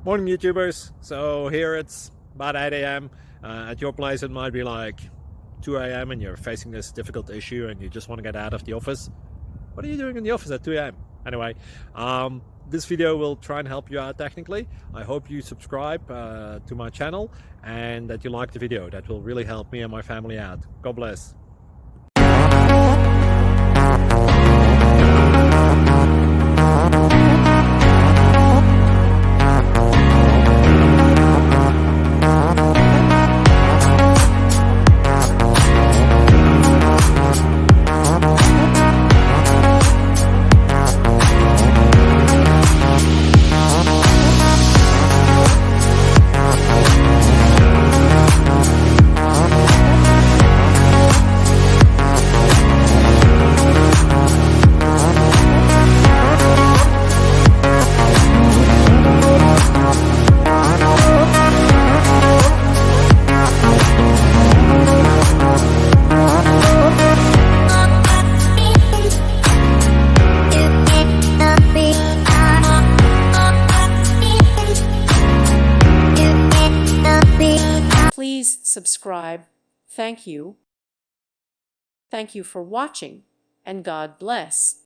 Morning YouTubers. So here it's about 8 a.m. At your place it might be like 2 a.m. and you're facing this difficult issue and you just want to get out of the office. What are you doing in the office at 2 a.m.? Anyway, this video will try and help you out technically. I hope you subscribe to my channel and that you like the video. That will really help me and my family out. God bless. Please subscribe. Thank you. Thank you for watching, and God bless.